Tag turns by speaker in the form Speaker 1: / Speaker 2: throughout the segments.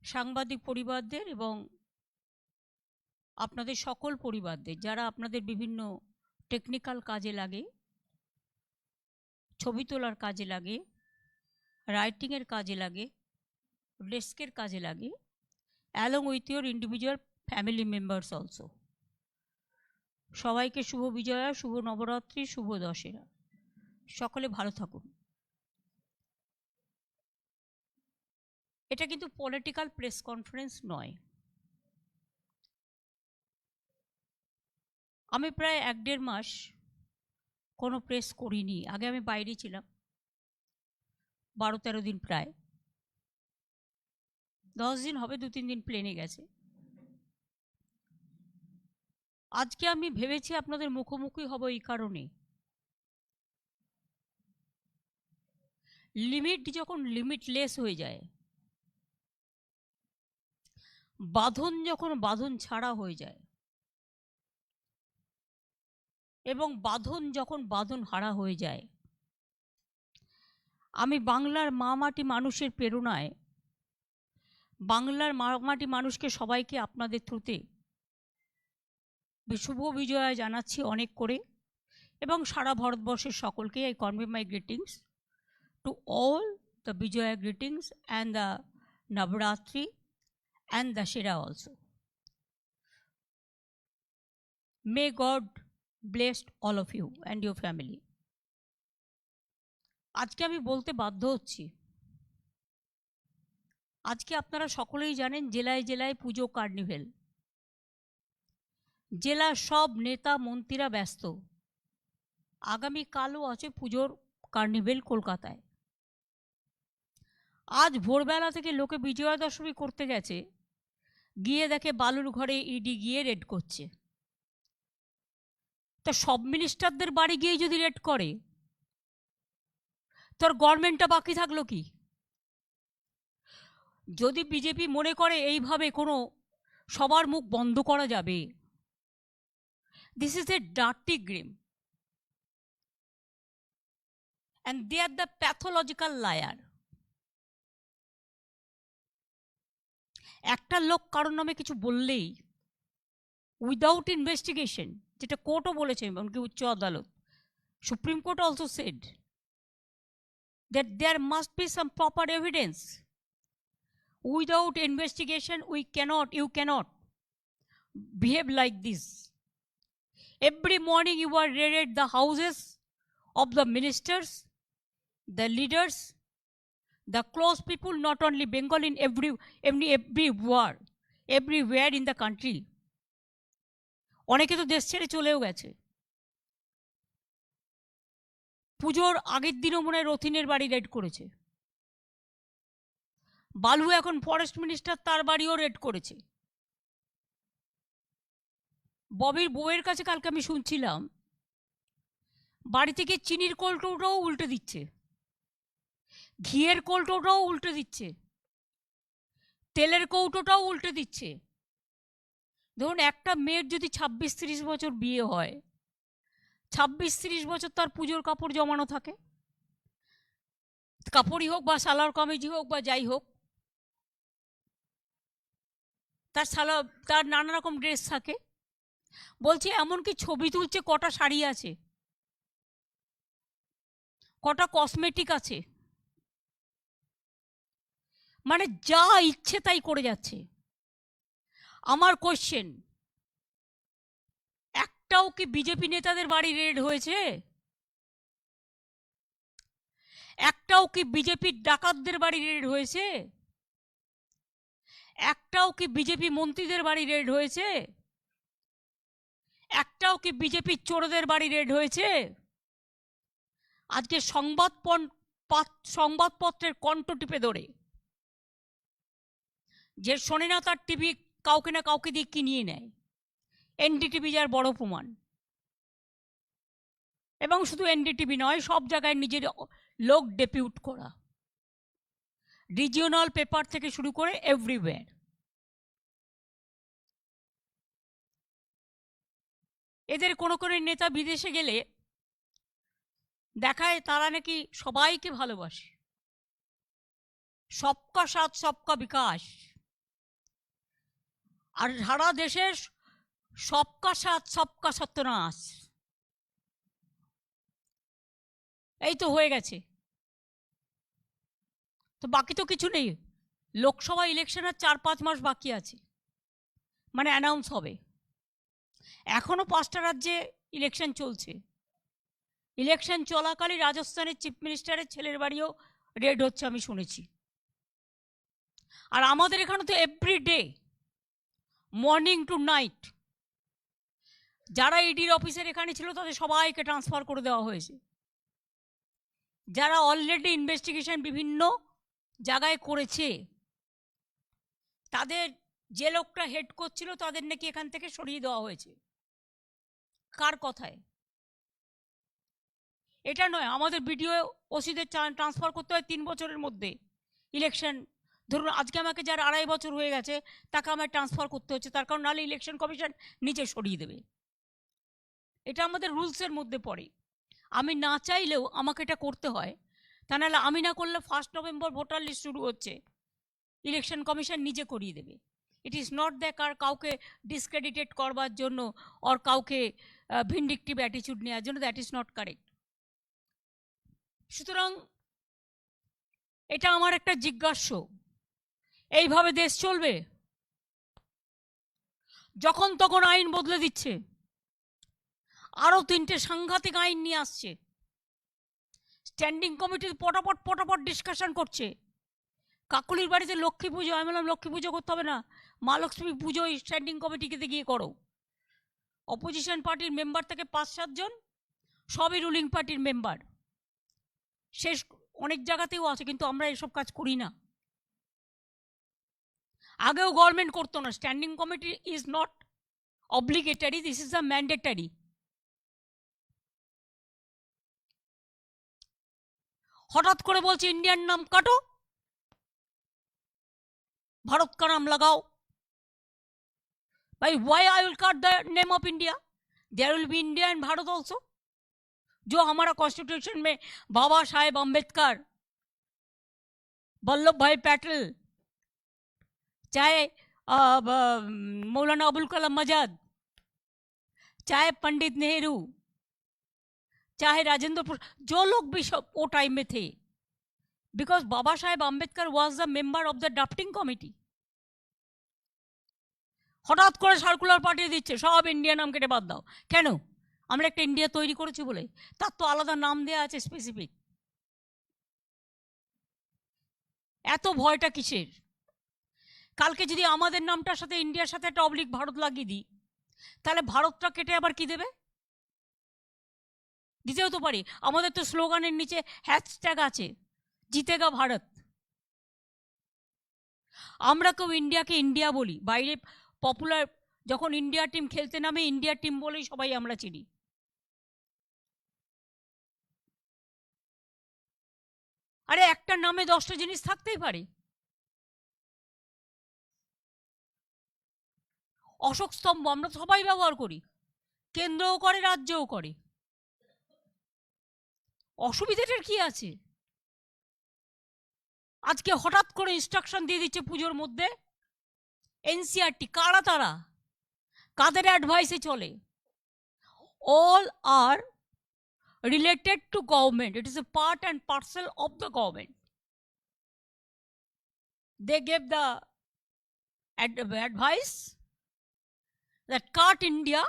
Speaker 1: সাংবাদিক পরিবারদের এবং আপনাদের সকল পরিবারদের, যারা আপনাদের বিভিন্ন টেকনিক্যাল কাজে লাগে, ছবি তোলার কাজে লাগে, রাইটিংয়ের কাজে লাগে, ডেস্কের কাজে লাগে, along with your individual family members also. সবাইকে শুভ বিজয়া, শুভ নবরাত্রি, শুভ দশেরা। সকলে ভালো থাকুন। এটা কিন্তু পলিটিক্যাল প্রেস কনফারেন্স নয়। আমি প্রায় 1-1.5 মাস কোনো প্রেস করিনি। আগে আমি বাইরে ছিলাম 12-13 দিন, প্রায় 10 দিন হবে, 2-3 দিন প্লেনে গেছে। আজকে আমি ভেবেছি আপনাদের মুখোমুখি হব এই কারণে, লিমিট যখন লিমিটলেস হয়ে যায়, বাঁধন যখন বাঁধন ছাড়া হয়ে যায়, এবং বাঁধন যখন বাঁধন হারা হয়ে যায়, আমি বাংলার মা মাটি মানুষের প্রেরণায়, বাংলার মা মাটি মানুষকে সবাইকে আপনাদের থ্রুতে শুভ বিজয়া জানাচ্ছি অনেক করে, এবং সারা ভারতবর্ষের সকলকে I convey my greetings to all the Vijaya greetings and the Navratri and Dashera also. May God bless all of you and your family. আজকে আমি বলতে বাধ্য হচ্ছি, আজকে আপনারা সকলেই জানেন জেলায় জেলায় পুজো কার্নিভেল। জেলার সব নেতা মন্ত্রীরা ব্যস্ত। আগামীকালও আছে পুজোর কার্নিভেল কলকাতায়। আজ ভোরবেলা থেকে লোকে বিজয়া দশমী করতে গেছে, গিয়ে দেখে বালুর ঘরে ইডি গিয়ে রেড করছে। তা সব মিনিস্টারদের বাড়ি গিয়ে যদি রেড করে, তোর গভর্নমেন্টটা বাকি থাকলো কি? যদি বিজেপি মনে করে এইভাবে কোনো সবার মুখ বন্ধ করা যাবে, this is a dirty game and they are the pathological liar. একটা লোক কারোর নামে কিছু বললেই উইদাউট ইনভেস্টিগেশন, যেটা কোর্টও বলেছে, এমনকি উচ্চ আদালত, supreme court also shed that there must be some proper evidence. Without investigation, you cannot behave like this. Every morning you are raided the houses of the ministers, the leaders, the close people, not only Bengal, in everywhere in the country. অনেকে তো দেশ ছেড়ে চলেও গেছে। পুজোর আগের দিনও মনে হয় রথিনের বাড়ি রেড করেছে। বালু এখন ফরেস্ট মিনিস্টার, তার বাড়িও রেড করেছে। ববির বউয়ের কাছে কালকে আমি শুনছিলাম, বাড়ি থেকে চিনির কৌটোটাও উল্টে দিচ্ছে, ঘিয়ের কৌটোটাও উল্টে দিচ্ছে, তেলের কৌটোটাও উল্টে দিচ্ছে। ধরুন একটা মেয়ের যদি 26-30 বছর বিয়ে হয়, 26-30 বছর তার পুজোর কাপড় জমানো থাকে, কাপড়ই হোক বা সালোয়ার কামিজই হোক বা যাই হোক, তার নানা রকম ড্রেস থাকে। বলছে এমনকি ছবি তুলছে কটা শাড়ি আছে, কটা কসমেটিক আছে, মানে যা ইচ্ছে তাই করে যাচ্ছে। আমার কোশ্চেন, একটাও কি বিজেপি নেতাদের বাড়ি রেড হয়েছে? একটাও কি বিজেপির ডাকাতদের বাড়ি রেড হয়েছে? একটাও কি বিজেপি মন্ত্রীদের বাড়ি রেড হয়েছে? একটাও কি বিজেপির চোরদের বাড়ি রেড হয়েছে? আজকে সংবাদপত্রের কণ্ঠ টিপে ধরে, যে শোনে না তার টিভি কাউকে না কাউকে দিয়ে কিনিয়ে নেয়, এনডিটিভি যার বড় প্রমাণ। এবং শুধু এনডিটিভি নয়, সব জায়গায় নিজের লোক ডেপিউট করা, রিজিওনাল পেপার থেকে শুরু করে এভরিওয়্যার। এদের কোনো কোনো নেতা বিদেশে গেলে দেখায় তারা নাকি সবাইকে ভালোবাসে, সবকা সাথ সবকা বিকাশ। আর সারা দেশের সবকা সাথ সবকা সত্যনাশ, এই তো হয়ে গেছে। তো বাকি তো কিছু নেই। লোকসভা ইলেকশনের 4-5 মাস বাকি আছে, মানে অ্যানাউন্স হবে। এখনো 5টা রাজ্যে ইলেকশন চলছে। ইলেকশন চলাকালীন রাজস্থানের চিফ মিনিস্টারের ছেলের বাড়িও রেড হচ্ছে আমি শুনেছি। আর আমাদের এখানে তো every day morning to night যারা ইডির অফিসের এখানে ছিল তাদের সবাইকে ট্রান্সফার করে দেওয়া হয়েছে। যারা অলরেডি ইনভেস্টিগেশন বিভিন্ন জায়গায় করেছে, তাদের যে লোকটা হেড করছিল তাদের নাকি এখান থেকে সরিয়ে দেওয়া হয়েছে। কার কথায়? এটা নয়, আমাদের বিডিও ওসিদের ট্রান্সফার করতে হয় 3 বছরের মধ্যে। ইলেকশন ধরুন আজকে আমাকে যার 2.5 বছর হয়ে গেছে তাকে আমার ট্রান্সফার করতে হচ্ছে, তার কারণ নাহলে ইলেকশন কমিশন নিচে সরিয়ে দেবে। এটা আমাদের রুলসের মধ্যে পড়ে। আমি না চাইলেও আমাকে এটা করতে হয়, তা নাহলে আমি না করলে 1 নভেম্বর ভোটার লিস্ট শুরু হচ্ছে, ইলেকশন কমিশন নিজে করিয়ে দেবে। ইট ইজ নট দ্যাট কাউকে ডিসক্রেডিটেড করবার জন্য আর কাউকে ভিন্ডিকটিভ অ্যাটিচিউড নেওয়ার জন্য, দ্যাট ইজ নট কারেক্ট। সুতরাং এটা আমার একটা জিজ্ঞাস্য, এইভাবে দেশ চলবে? যখন তখন আইন বদলে দিচ্ছে, আরো 3টে সাংঘাতিক আইন নিয়ে আসছে, স্ট্যান্ডিং কমিটি পটাপট পটাপট ডিসকাশন করছে। কাকুলির বাড়িতে লক্ষ্মী পুজো, আমি বললাম লক্ষ্মী পুজো করতে হবে না, মা লক্ষ্মী পুজো স্ট্যান্ডিং কমিটিকে গিয়ে করো। অপোজিশন পার্টির মেম্বার থেকে 5-7 জন, সবই রুলিং পার্টির মেম্বার। শেষ অনেক জায়গাতেও আছে, কিন্তু আমরা এসব কাজ করি না। আগেও গভর্নমেন্ট করতো না। Standing committee is not obligatory, this is the mandatory. হঠাৎ করে বলছে ইন্ডিয়ার নাম কাটো, ভারত का नाम लगाओ। भाई why I will cut the name of India? There will be India and Bharat also। जो हमारा कॉन्स्टिट्यूशन में बाबा साहेब अम्बेडकर, वल्लभ भाई पटेल, चाहे मौलाना अबुल कलाम आजाद, चाहे पंडित नेहरू, चाहे राजेंद्र प्रसाद, जो लोग भी वो टाइम में थे, because Baba Saheb Ambedkar was the member of the drafting committee. হঠাৎ করে সার্কুলার পাঠিয়ে দিচ্ছে সব ইন্ডিয়া নাম কেটে বাদ দাও। কেন? আমরা একটা ইন্ডিয়া তৈরি করেছি বলে? তার তো আলাদা নাম দেওয়া আছে স্পেসিফিক। এত ভয়টা কিসের? কালকে যদি আমাদের নামটার সাথে ইন্ডিয়ার সাথে একটা অবলিক ভারত লাগিয়ে দিই, তাহলে ভারতটা কেটে আবার কি দেবে? দিতেও তো পারি। আমাদের তো স্লোগানের নিচে হ্যাশট্যাগ আছে, জিতেগা ভারত। আমরা কেউ ইন্ডিয়াকে ইন্ডিয়া বলি, বাইরে পপুলার যখন ইন্ডিয়া টিম খেলতে নামে ইন্ডিয়া টিম বলেই সবাই আমরা চিনি। আরে একটা নামে 10টা জিনিস থাকতেই পারে। অশোক স্তম্ভ আমরা সবাই ব্যবহার করি, কেন্দ্রও করে রাজ্যও করে, অসুবিধাটার কি আছে? আজকে হঠাৎ করে ইনস্ট্রাকশন দিয়ে দিচ্ছে পুজোর মধ্যে এনসিআরটি। কারা তারা? কাদের অ্যাডভাইসে চলে? All are related to government. It is a part and parcel of the government. They gave the advice that cut India,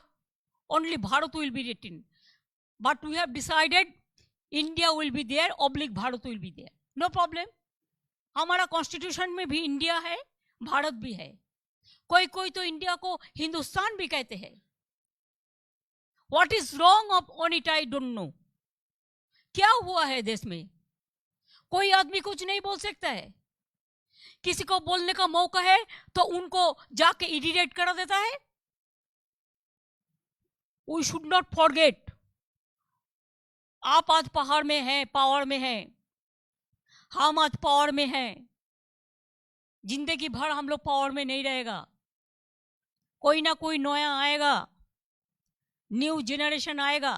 Speaker 1: only Bharat will be written. But we have decided India will be there, oblique Bharat will be there. No problem. हमारा constitution में भी India है, भारत भी है। कोई कोई तो India को हिंदुस्तान भी कहते हैं। What is wrong on it? I don't know. क्या हुआ है देश में? कोई आदमी कुछ नहीं बोल सकता है। किसी को बोलने का मौका है तो उनको जाके इरिटेट करा देता है। We should not forget, आप आज पहाड़ में हैं, पावर में हैं, हम आज पावर में हैं। जिंदगी भर हम लोग पावर में नहीं रहेगा, कोई ना कोई नया आएगा, न्यू जनरेशन आएगा।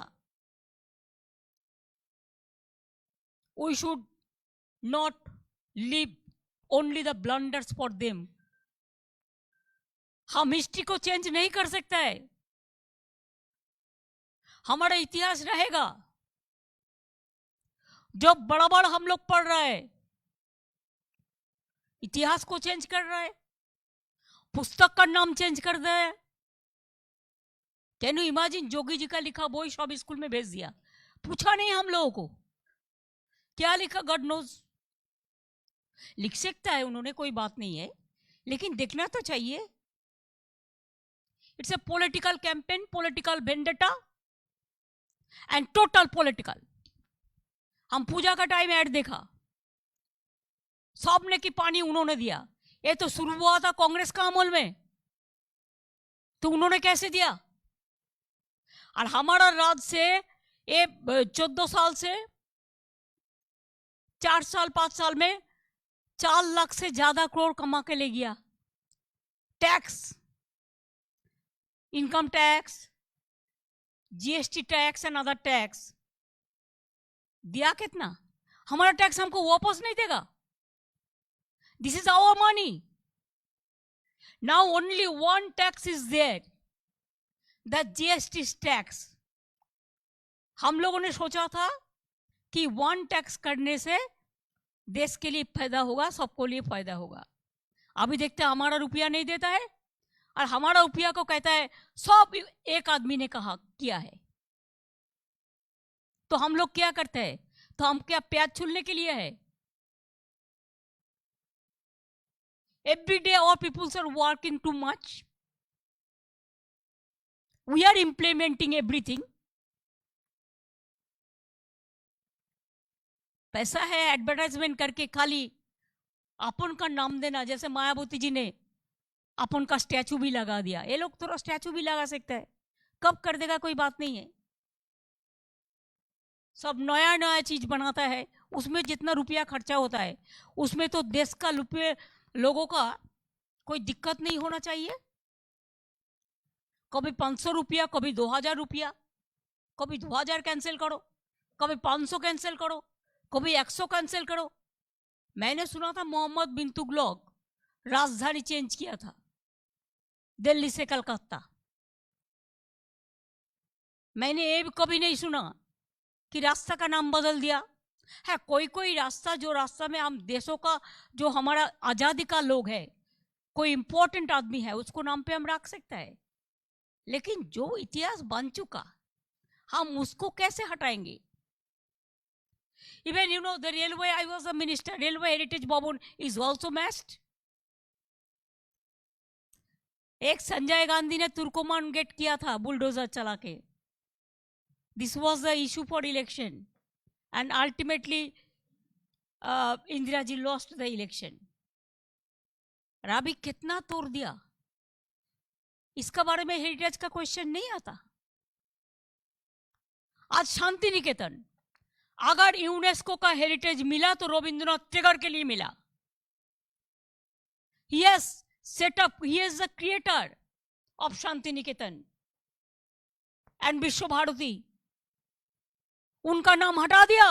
Speaker 1: We should not leave only the blunders for them. हम हिस्ट्री को चेंज नहीं कर सकते है, हमारा इतिहास रहेगा। जो बड़ा बड़ा हम लोग पढ़ रहे हैं, इतिहास को चेंज कर रहे हैं, पुस्तक का नाम चेंज कर दे। Can you imagine, Jogi ji का लिखा बोई सब स्कूल में भेज दिया, पूछा नहीं हम लोगों को क्या लिखा, गॉड नोज। लिख सकता है उन्होंने, कोई बात नहीं है, लेकिन देखना तो चाहिए। It's a political campaign, political vendetta and total political. हम पूजा का टाइम ऐड देखा, सबने की पानी उन्होंने दिया। ये तो शुरू हुआ था कांग्रेस का अमल में, तो उन्होंने कैसे दिया? और हमारा राज से ये 14 साल से 4 साल 5 साल में 4 लाख से ज्यादा करोड़ कमा के ले गया। Tax, income tax, GST tax and other tax दिया कितना? हमारा टैक्स हमको वापस नहीं देगा। This is our money. Now only one tax is there, the GST tax. हम लोगों ने सोचा था कि वन टैक्स करने से देश के लिए फायदा होगा, सबको लिए फायदा होगा। अभी देखते हैं हमारा रुपया नहीं देता है, और हमारा रुपया को कहता है सब एक आदमी ने कहा किया है। तो हम लोग क्या करते हैं? तो हम क्या प्याज छूलने के लिए है? Every day our peoples are working too much, we are implementing everything. पैसा है एडवर्टाइजमेंट करके खाली अपन का नाम देना। जैसे मायावती जी ने अपन का स्टैचू भी लगा दिया, ये लोग थोड़ा स्टैचू भी लगा सकते हैं, कब कर देगा कोई बात नहीं है। सब नया नया चीज बनाता है, उसमें जितना रुपया खर्चा होता है उसमें तो देश का रुपये लोगों का कोई दिक्कत नहीं होना चाहिए। कभी 500 रुपया, कभी 2000 रुपया, कभी 2000 कैंसिल करो, कभी 500 कैंसिल करो, कभी 100 कैंसिल करो। मैंने सुना था मोहम्मद बिन तुगलक राजधानी चेंज किया था, दिल्ली से कलकत्ता। मैंने ये भी कभी नहीं सुना कि रास्ता का नाम बदल दिया है। कोई कोई रास्ता, जो रास्ता में हम देशों का, जो हमारा आजादी का लोग है, कोई इंपॉर्टेंट आदमी है, उसको नाम पे हम रख सकते हैं, लेकिन जो इतिहास बन चुका हम उसको कैसे हटाएंगे? Even the railway, I was a minister, railway heritage भवन is also messed. एक संजय गांधी ने तुर्कोमान गेट किया था बुलडोजर चला के। This was the issue for election, and ultimately Indira ji lost the election. राबी कितना तोड़ दिया, इसका बारे में हेरिटेज का क्वेश्चन नहीं आता। आज शांति निकेतन, अगर यूनेस्को का हेरिटेज मिला तो रविंद्रनाथ टैगोर के लिए मिला। He has set up, he is the creator of Shanti Niketan and विश्व भारती। उनका नाम हटा दिया,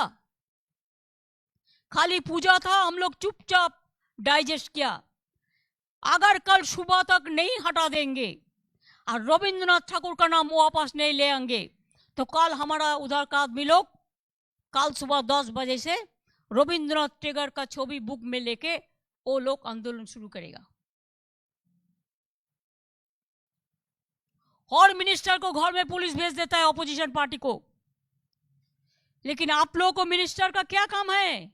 Speaker 1: खाली पूजा था, हम लोग चुपचाप डाइजेस्ट किया। अगर कल सुबह तक नहीं हटा देंगे और रविंद्रनाथ ठाकुर का नाम वापस नहीं ले आएंगे तो कल हमारा उधर का आदमी लोग कल सुबह 10 बजे से रविंद्रनाथ टैगोर का छवि बुक में लेके वो लोग आंदोलन शुरू करेगा। और मिनिस्टर को घर में पुलिस भेज देता है, ऑपोजिशन पार्टी को। लेकिन आप लोगों को मिनिस्टर का क्या काम है?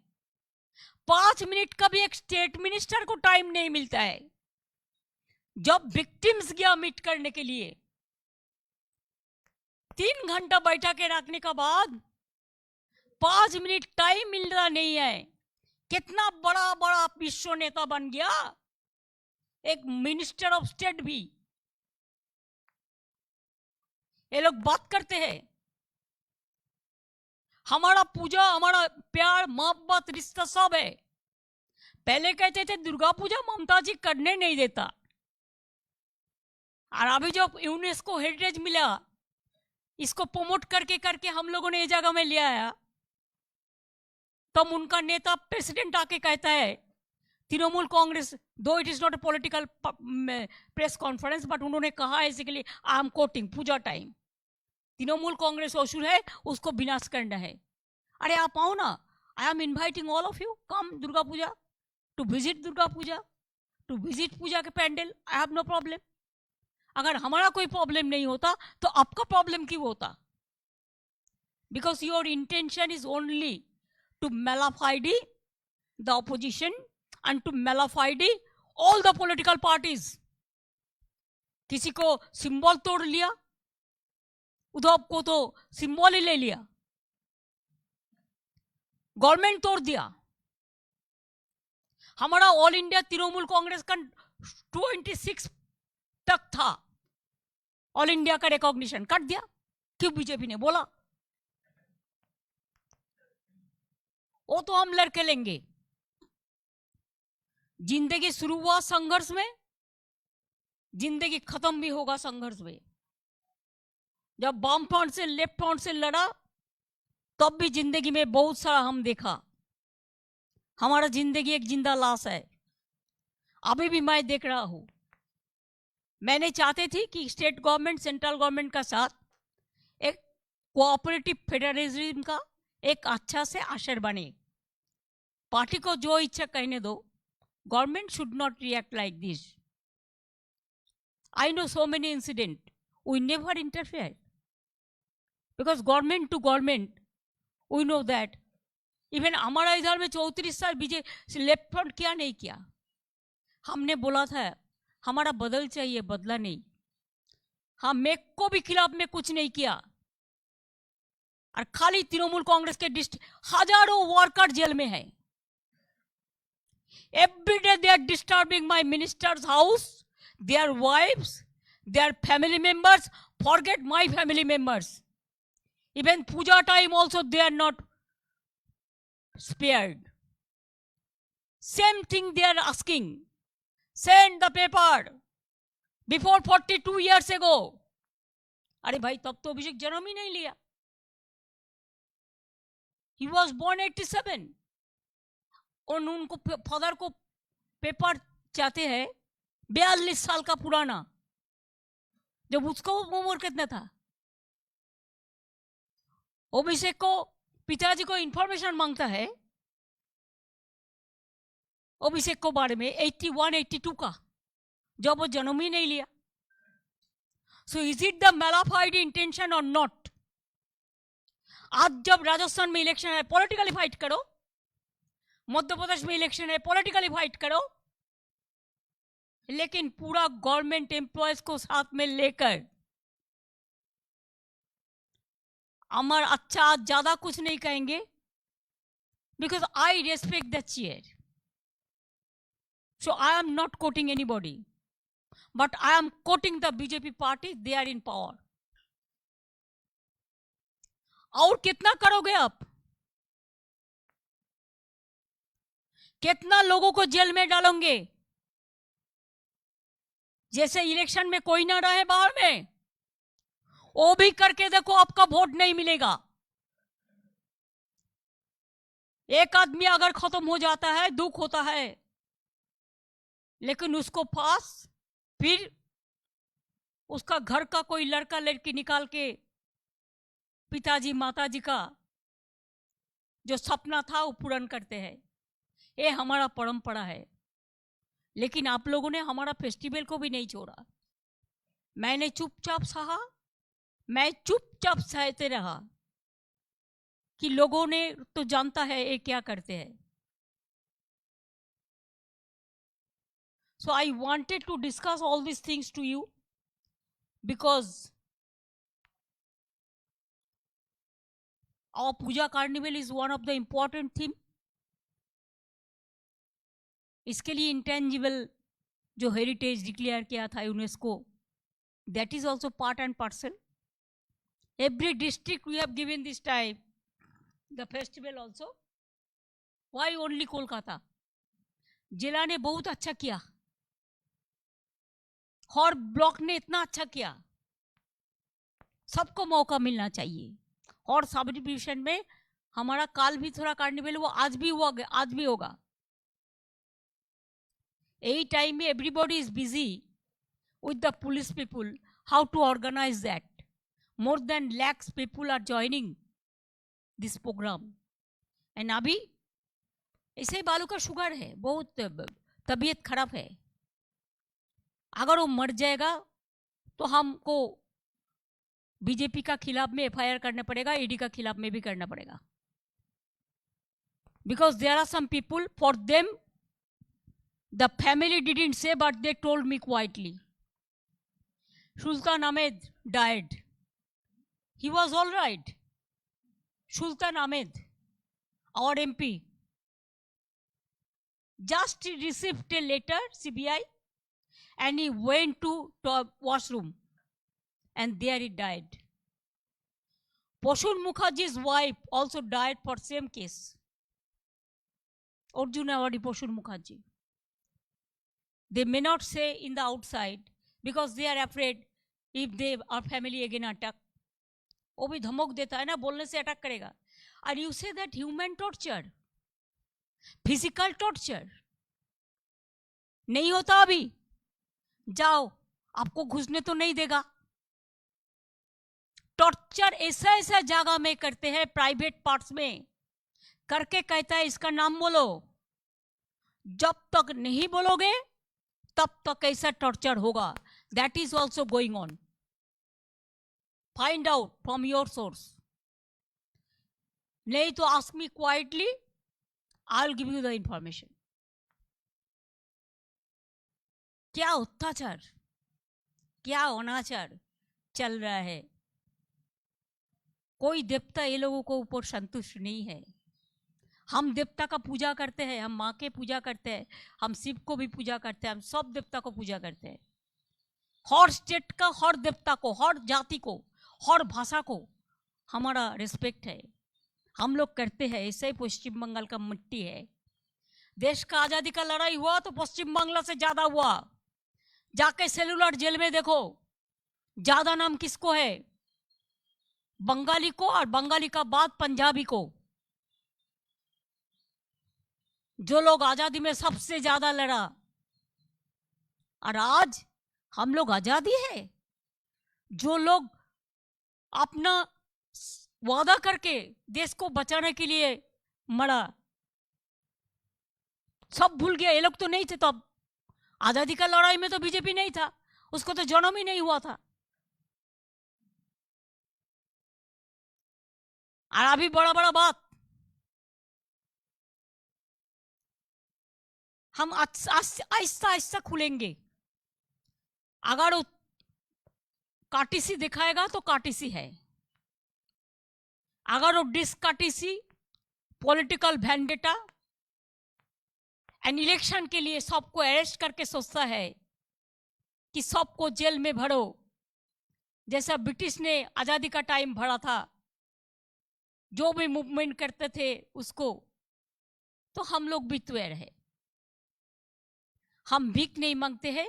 Speaker 1: 5 मिनट का भी एक स्टेट मिनिस्टर को टाइम नहीं मिलता है। जब विक्टिम्स गया मीट करने के लिए 3 घंटा बैठा के रखने के बाद 5 मिनट टाइम मिल रहा नहीं है। कितना बड़ा बड़ा विश्व नेता बन गया एक मिनिस्टर ऑफ स्टेट भी। ये लोग बात करते हैं हमारा पूजा, हमारा प्यार, मोहब्बत, रिश्ता सब है। पहले कहते थे दुर्गा पूजा ममता जी करने नहीं देता, और अभी जब यूनेस्को हेरिटेज मिला, इसको प्रमोट करके करके हम लोगों ने ये जगह में लिया है, तब उनका नेता प्रेसिडेंट आके कहता है Trinamool Congress, though it is not a political press conference, but उन्होंने कहा basically I am quoting puja time, Trinamool Congress असुर है, उसको विनाश करना है। अरे आप आओ ना, I am inviting all of you, come Durga Puja, to visit Durga Puja, to visit Puja के pandal, I have no problem. अगर हमारा कोई प्रॉब्लम नहीं होता तो आपका प्रॉब्लम क्यों होता? Because your intention is only to malafide the opposition and to malafide all the political parties. किसी को सिंबल तोड़ लिया, उद्धव को तो सिंबल ही ले लिया, गवर्नमेंट तोड़ दिया। हमारा ऑल इंडिया तृणमूल कांग्रेस का 26 तक था, ऑल इंडिया का रिकॉग्निशन काट दिया, क्यों? बीजेपी ने बोला वो तो हम लड़के लेंगे। जिंदगी शुरू हुआ संघर्ष में, जिंदगी खत्म भी होगा संघर्ष में। जब वाम फ्रंट से लेफ्ट फ्रंट से लड़ा तब भी जिंदगी में बहुत सारा हम देखा। हमारा जिंदगी एक जिंदा लाश है, अभी भी मैं देख रहा हूं। मैंने चाहते थी कि स्टेट गवर्नमेंट सेंट्रल गवर्नमेंट का साथ एक कोऑपरेटिव फेडरलिज्म का एक अच्छा से असर बने। पार्टी को जो इच्छा कहने दो, government should not react like this. I know so many incident, we never interfere because government to government we know that. Even हमारा इधर में 34 साल बीजेपी लेफ्ट फ्रंट क्या नहीं किया। हमने बोला था हमारा बदल चाहिए, बदला नहीं। हम मेक को भी खिलाफ में कुछ नहीं किया, और खाली तृणमूल कांग्रेस के हजारों वर्कर जेल में है। Every day they are disturbing my ministers house, their wifes, their family members, forget my family members. Even puja time also they are not spared. Same thing they are asking. Send the paper before 42 years ago. अरे भाई तब तो अभिषेक जन्म ही नहीं लिया। He was born 87. और उनको father को पेपर चाहते हैं 42 साल का पुराना, जब उसको उम्र कितना था। अभिषेक को पिताजी को इंफॉर्मेशन मांगता है अभिषेक को बारे में 81, 82 का, जब वो जन्म ही नहीं लिया। So is it the mala fide intention और नॉट? आज जब राजस्थान में इलेक्शन है, पॉलिटिकली फाइट करो। मध्य प्रदेश में इलेक्शन है, पॉलिटिकली फाइट करो, लेकिन पूरा गवर्नमेंट एम्प्लॉयज को साथ में लेकर। अमर अच्छा ज्यादा कुछ नहीं कहेंगे, because I respect the chair. So I am not quoting anybody, but I am quoting the BJP party, they are in power. और कितना करोगे आप? कितना लोगों को जेल में डालोगे? जैसे इलेक्शन में कोई ना रहे बाहर में, वो भी करके देखो, आपका वोट नहीं मिलेगा। एक आदमी अगर खत्म हो जाता है दुख होता है, लेकिन उसको पास फिर उसका घर का कोई लड़का लड़की निकाल के पिताजी माताजी का जो सपना था वो पूर्ण करते हैं। ये हमारा परंपरा है। लेकिन आप लोगों ने हमारा फेस्टिवल को भी नहीं छोड़ा। मैंने चुपचाप सहा, मैं चुपचाप सहते रहा कि लोगों ने तो जानता है ये क्या करते हैं। So I wanted to discuss all these things to you because our Puja Carnival is one of the important theme. इसके लिए इंटेंजिबल जो हेरिटेज डिक्लेयर किया था UNESCO, that is also part and parcel. Every district we have given this time the festival also. Why only Kolkata? जिला ने बहुत अच्छा किया और ब्लॉक ने इतना अच्छा किया। सबको मौका मिलना चाहिए। और सब डिवीजन में हमारा काल भी थोड़ा कार्निवल हुआ, आज भी हुआ, आज भी होगा। यही टाइम में everybody is busy with the police people how to organize that. More than lakhs people are joining this program. And अभी ऐसे बालू का शुगर है, बहुत तबीयत खराब है. अगर वो मर जाएगा तो हमको बीजेपी का खिलाफ में एफआईआर करना पड़ेगा, ईडी का खिलाफ में भी करना पड़ेगा. Because there are some people, for them the family didn't say but they told me quietly. Sultan Ahmed died. He was all right. Sultan Ahmed, our MP, just received a letter, CBI, and he went to washroom, and there he died. Poshun Mukherjee's wife also died for same case. Arjun Awadi Poshun Mukherjee. They may not say in the outside because they are afraid if they our family again attack. वो भी धमक देता है ना, बोलने से attack करेगा. And you say that human torture, physical torture नहीं होता अभी. जाओ, आपको घुसने तो नहीं देगा. टॉर्चर ऐसा ऐसा जगह में करते हैं, प्राइवेट पार्ट्स में करके कहता है इसका नाम बोलो. जब तक नहीं बोलोगे तब तक ऐसा टॉर्चर होगा. That is also going on. Find out from your source. नहीं तो ask me quietly, I'll give you the information. क्या अत्याचार, क्या अनाचार चल रहा है. कोई देवता ये लोगों को ऊपर संतुष्ट नहीं है. हम देवता का पूजा करते हैं, हम माँ के पूजा करते हैं, हम शिव को भी पूजा करते हैं, हम सब देवता को पूजा करते हैं. हर स्टेट का हर देवता को, हर जाति को, हर भाषा को हमारा रिस्पेक्ट है. हम लोग करते हैं. ऐसे ही पश्चिम बंगाल का मिट्टी है. देश का आजादी का लड़ाई हुआ तो पश्चिम बंगाल से ज्यादा हुआ. जाके सेलुलर जेल में देखो, ज्यादा नाम किसको है? बंगाली को, और बंगाली का बाद पंजाबी को. जो लोग आजादी में सबसे ज्यादा लड़ा. और आज हम लोग आजादी है. जो लोग अपना वादा करके देश को बचाने के लिए मरा, सब भूल गया. ये लोग तो नहीं थे तब. आजादी का लड़ाई में तो बीजेपी नहीं था, उसको तो जन्म ही नहीं हुआ था. और अभी बड़ा बड़ा बात हम आहिस्ता आहिस्ता खुलेंगे. अगर वो काटीसी दिखाएगा तो काटीसी है. अगर वो डिसकाटीसी, पॉलिटिकल वेंडेटा एंड इलेक्शन के लिए सबको अरेस्ट करके सोचता है कि सबको जेल में भरो, जैसा ब्रिटिश ने आजादी का टाइम भरा था, जो भी मूवमेंट करते थे उसको, तो हम लोग भी तैयार है. हम भीख नहीं मांगते हैं.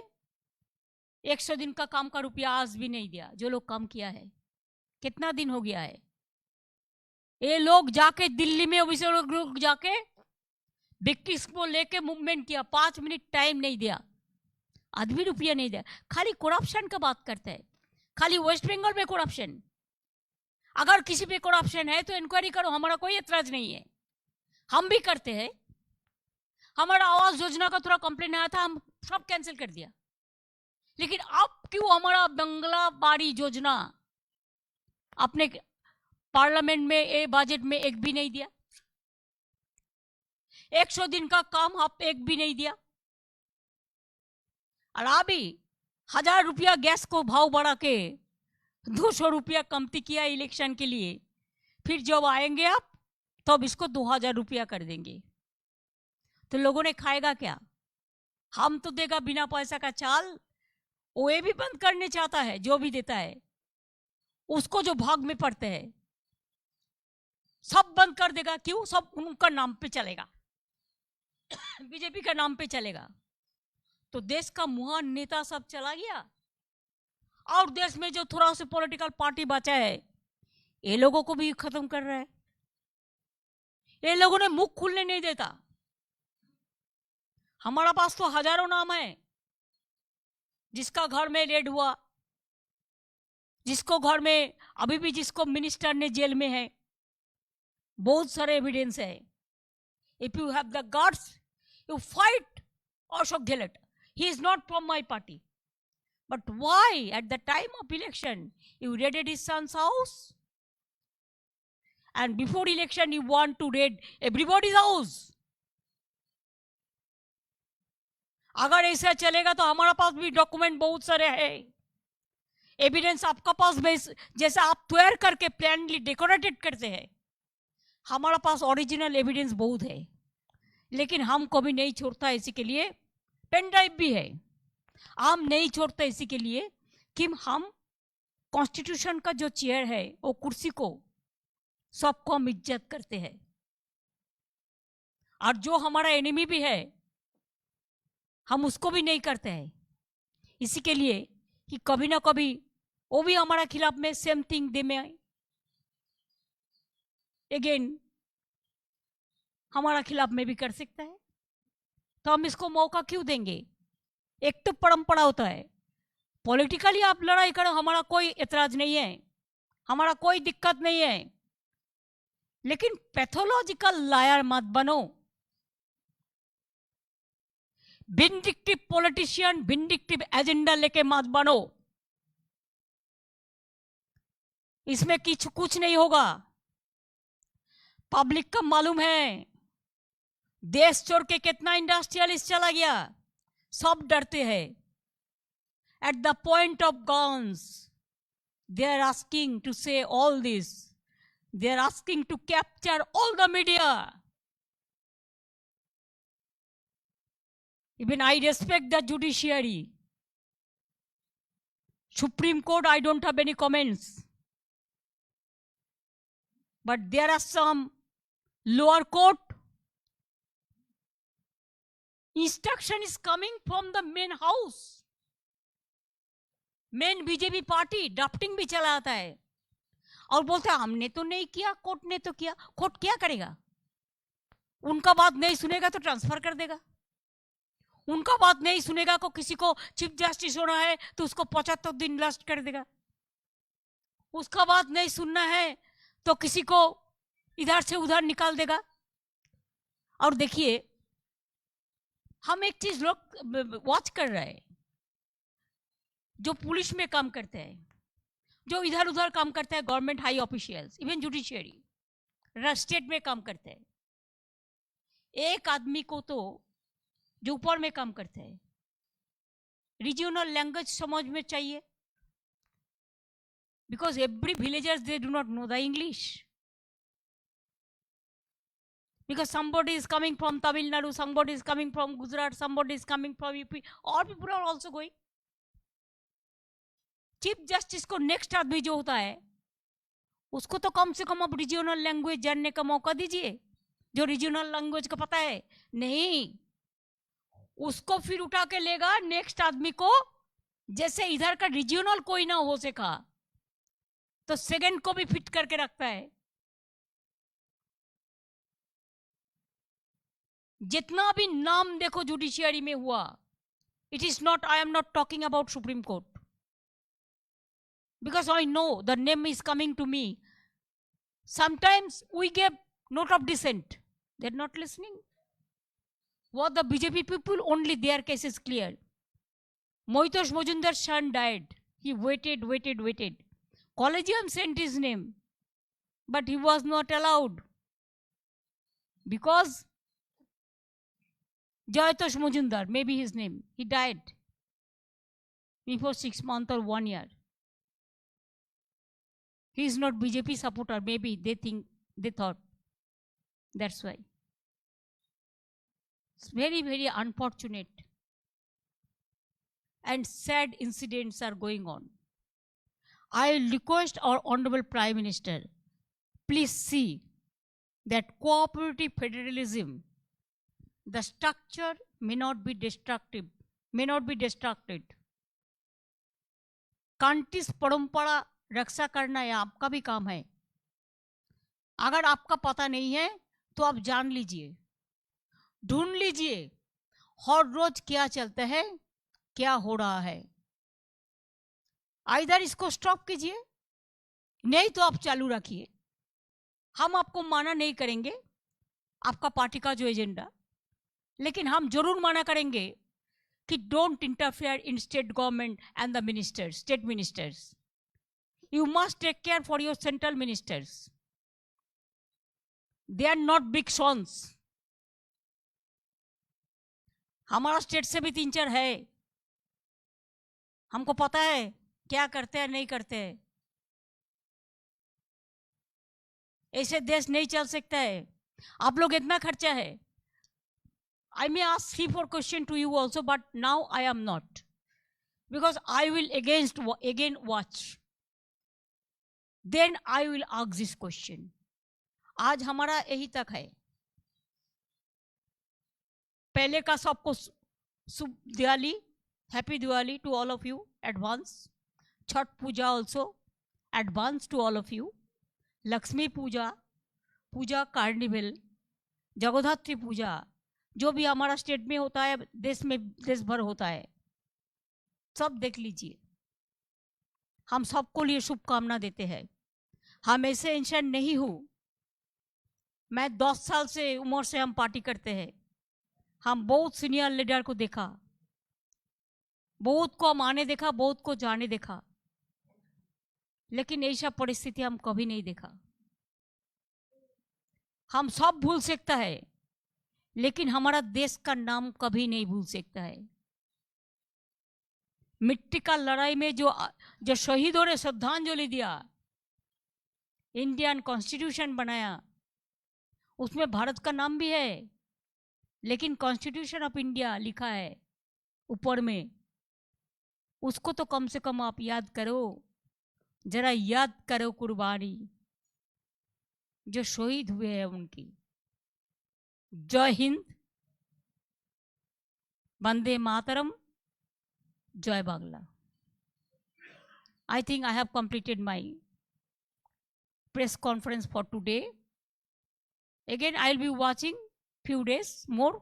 Speaker 1: 100 दिन का काम का रुपया आज भी नहीं दिया. जो लोग काम किया है, कितना दिन हो गया है. ये लोग जाके दिल्ली में लोग जाके ब्रिटिश को लेके मूवमेंट किया. 5 मिनट टाइम नहीं दिया, आदमी रुपया नहीं दिया. खाली करप्शन का बात करते हैं. खाली वेस्ट बंगाल में करप्शन. अगर किसी पे करप्शन है तो इंक्वायरी करो, हमारा कोई एतराज नहीं है. हम भी करते हैं. हमारा आवास योजना का थोड़ा कंप्लेन आया था, हम सब कैंसिल कर दिया. लेकिन अब क्यों हमारा बंगला बाड़ी योजना अपने पार्लियामेंट में, ए बजट में एक भी नहीं दिया? 100 दिन का काम आप एक भी नहीं दिया. और अभी 1000 रुपया गैस को भाव बढ़ा के 200 रुपया कमती किया इलेक्शन के लिए. फिर जब आएंगे आप तब इसको 2000 रुपया कर देंगे. तो लोगों ने खाएगा क्या? हम तो देगा बिना पैसा का चाल. वो ये भी बंद करने चाहता है. जो भी देता है उसको, जो भाग में पड़ते हैं सब बंद कर देगा. क्यों? सब उनका नाम पे चलेगा, बीजेपी का नाम पे चलेगा. तो देश का महान नेता सब चला गया. और देश में जो थोड़ा सा पॉलिटिकल पार्टी बचा है, ये लोगों को भी खत्म कर रहा है. ये लोगों ने मुख खुलने नहीं देता. हमारा पास तो हजारों नाम है जिसका घर में रेड हुआ, जिसको घर में अभी भी जिसको मिनिस्टर ने जेल में है, बहुत सारे एविडेंस है. If you have the guts, you fight Ashok Gehlot. He is not from my party. But why at the time of election you raided his son's house? And before election you want to raid everybody's house? अगर ऐसा चलेगा तो हमारा पास भी document बहुत सारे हैं, evidence आपका पास भी जैसा आप तैयार करके प्लानली डेकोरेटेड करते हैं, हमारा पास ओरिजिनल एविडेंस बहुत है. लेकिन हम कभी नहीं छोड़ता इसी के लिए, पेन ड्राइव भी है, हम नहीं छोड़ते इसी के लिए कि हम कॉन्स्टिट्यूशन का जो चेयर है वो कुर्सी को सबको हम इज्जत करते हैं. और जो हमारा एनिमी भी है हम उसको भी नहीं करते हैं, इसी के लिए कि कभी ना कभी वो भी हमारा खिलाफ में सेम थिंग दे में अगेन हमारा खिलाफ में भी कर सकता है. तो हम इसको मौका क्यों देंगे? एक तो परंपरा होता है, पॉलिटिकली आप लड़ाई करो, हमारा कोई एतराज नहीं है, हमारा कोई दिक्कत नहीं है. लेकिन पैथोलॉजिकल लायर मत बनो. विंडिक्टिव पॉलिटिशियन, विंडिक्टिव एजेंडा लेके मत बनो. इसमें कुछ नहीं होगा. पब्लिक का मालूम है, देश छोड़ के कितना इंडस्ट्रियलिस्ट चला गया, सब डरते हैं. At the point of guns they are asking to say all this, they are asking to capture all the media. Even I respect the judiciary. Supreme court I don't have any comments, but there are some lower court instruction is coming from the main house. Main BJP party drafting भी चला आता है और बोलते हैं हमने तो नहीं किया, कोर्ट ने तो किया. कोर्ट क्या करेगा? उनका बात नहीं सुनेगा तो ट्रांसफर कर देगा, उनका बात नहीं सुनेगा को किसी को चीफ जस्टिस होना है तो उसको 75 दिन लास्ट कर देगा, उसका बात नहीं सुनना है तो किसी को इधर से उधर निकाल देगा. और देखिए हम एक चीज लोग वॉच कर रहे हैं, जो पुलिस में काम करते हैं, जो इधर उधर काम करते हैं, government high officials, even judiciary, state में काम करते हैं. एक आदमी को तो जो ऊपर में काम करते हैं रीजनल लैंग्वेज समझ में चाहिए, because every villagers they do not know the English. Because somebody is coming from Tamil Nadu, somebody is coming from Gujarat, somebody is coming from UP, और people are also going. Chief justice को next आदमी जो होता है उसको तो कम से कम अब रीजनल लैंग्वेज जानने का मौका दीजिए, जो रीजनल लैंग्वेज का पता है. नहीं, उसको फिर उठा के लेगा नेक्स्ट आदमी को, जैसे इधर का रीजनल कोई ना हो सका तो सेकंड को भी फिट करके रखता है. जितना भी नाम देखो जुडिशियरी में हुआ, it is not, I am not talking about Supreme Court, because I know the name is coming to me. Sometimes we give note of dissent, they're not listening. What the BJP people, only their case is clear. Moitosh Mojumdar's son died, he waited. Collegium sent his name, but he was not allowed because Jayatosh Mojumdar, maybe his name, he died before 6 months or 1 year. He is not BJP supporter, maybe they thought. That's why. It's very, very unfortunate and sad incidents are going on. I request our Honorable Prime Minister, please see that cooperative federalism, the structure may not be destructive, may not be destructed. कांटिस परंपरा रक्षा करना यह आपका भी काम है. अगर आपका पता नहीं है तो आप जान लीजिए, ढूंढ लीजिए. हर रोज क्या चलता है, क्या हो रहा है। इधर इसको स्टॉप कीजिए, नहीं तो आप चालू रखिए। हम आपको माना नहीं करेंगे आपका पार्टी का जो एजेंडा, लेकिन हम जरूर माना करेंगे कि don't interfere in state government and the ministers, state ministers. You must take care for your central ministers. They are not big shots. हमारा स्टेट से भी 3-4 है, हमको पता है क्या करते हैं नहीं करते हैं। ऐसे देश नहीं चल सकता है। आप लोग इतना खर्चा है। I may ask 3-4 questions to you also, but now I am not, because I will again watch. Then I will ask this question. आज हमारा यही तक है। पहले का सबको शुभ Diwali, happy Diwali to all of you advance. Chhath Puja also advance to all of you. Lakshmi Puja, Puja carnival, Jagaddhatri Puja, जो भी हमारा स्टेट में होता है, देश में देश भर होता है, सब देख लीजिए। हम सबको लिए शुभकामना देते हैं। हम ऐसे इंसान नहीं हूँ। मैं 10 साल से उम्र से हम पार्टी करते हैं। हम बहुत सीनियर लीडर को देखा, बहुत को हम आने देखा, बहुत को जाने देखा, लेकिन ऐसा परिस्थिति हम कभी नहीं देखा। हम सब भूल सकता है, लेकिन हमारा देश का नाम कभी नहीं भूल सकता है। मिट्टी का लड़ाई में जो शहीदों ने श्रद्धांजलि दिया, इंडियन कॉन्स्टिट्यूशन बनाया, उसमें भारत का नाम भी है, लेकिन कॉन्स्टिट्यूशन ऑफ इंडिया लिखा है ऊपर में। उसको तो कम से कम आप याद करो, जरा याद करो कुर्बानी जो शहीद हुए हैं उनकी। जय हिंद, वंदे मातरम, जय Bangla. I think I have completed my press conference for today. Again, I'll be watching few days more.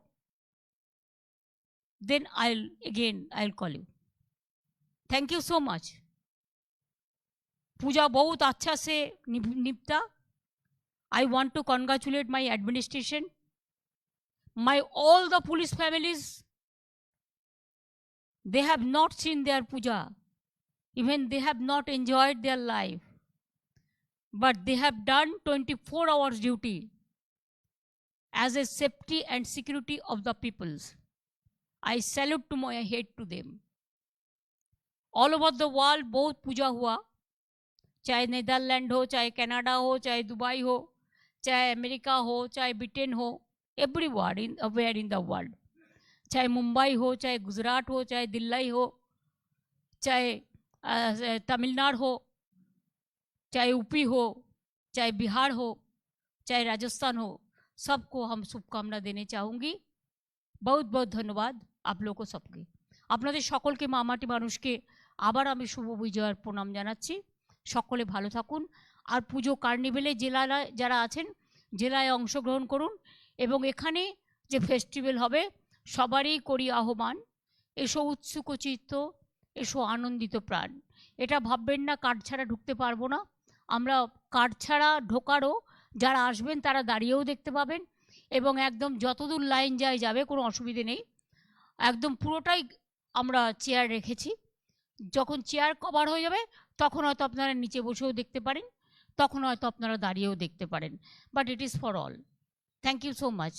Speaker 1: Then I'll call you. Thank you so much. पूजा बहुत अच्छा से निपटा। I want to congratulate my administration, all the police families. They have not seen their puja, even they have not enjoyed their life, but they have done 24 hours duty as a safety and security of the peoples. I salute to my head to them. All over the world बहुत पूजा हुआ, चाहे Netherlands हो, चाहे Canada हो, चाहे Dubai हो, चाहे America हो, चाहे ब्रिटेन हो, everywhere in the world. चाहे मुंबई हो, चाहे गुजरात हो, चाहे दिल्ली हो, चाहे तमिलनाडु हो, चाहे यूपी हो, चाहे बिहार हो, चाहे राजस्थान हो, सबको हम शुभकामना देने चाहूँगी। बहुत बहुत धन्यवाद आप लोगों सबके। আপনাদের সকলকে মামাটি মানুষকে আবার আমি শুভ বিজয়ের প্রণাম জানাচ্ছি। সকলে ভালো থাকুন। আর পুজো কার্নিভেলে যারা আছেন জেলায় অংশগ্রহণ করুন, এবং এখানে যে ফেস্টিভ্যাল হবে সবারই করি আহ্বান, এসো উৎসুক চিত্ত, এসো আনন্দিত প্রাণ। এটা ভাববেন না কার্ড ছাড়া ঢুকতে পারবো না। আমরা কার্ড ছাড়া ঢোকারও যারা আসবেন তারা দাঁড়িয়েও দেখতে পাবেন, এবং একদম যতদূর লাইন যাবে কোনো অসুবিধে নেই। একদম পুরোটাই আমরা চেয়ার রেখেছি। যখন চেয়ার কভার হয়ে যাবে তখন হয়তো আপনারা নিচে বসেও দেখতে পারেন, তখন হয়তো আপনারা দাঁড়িয়েও দেখতে পারেন, but it is for all. Thank you so much.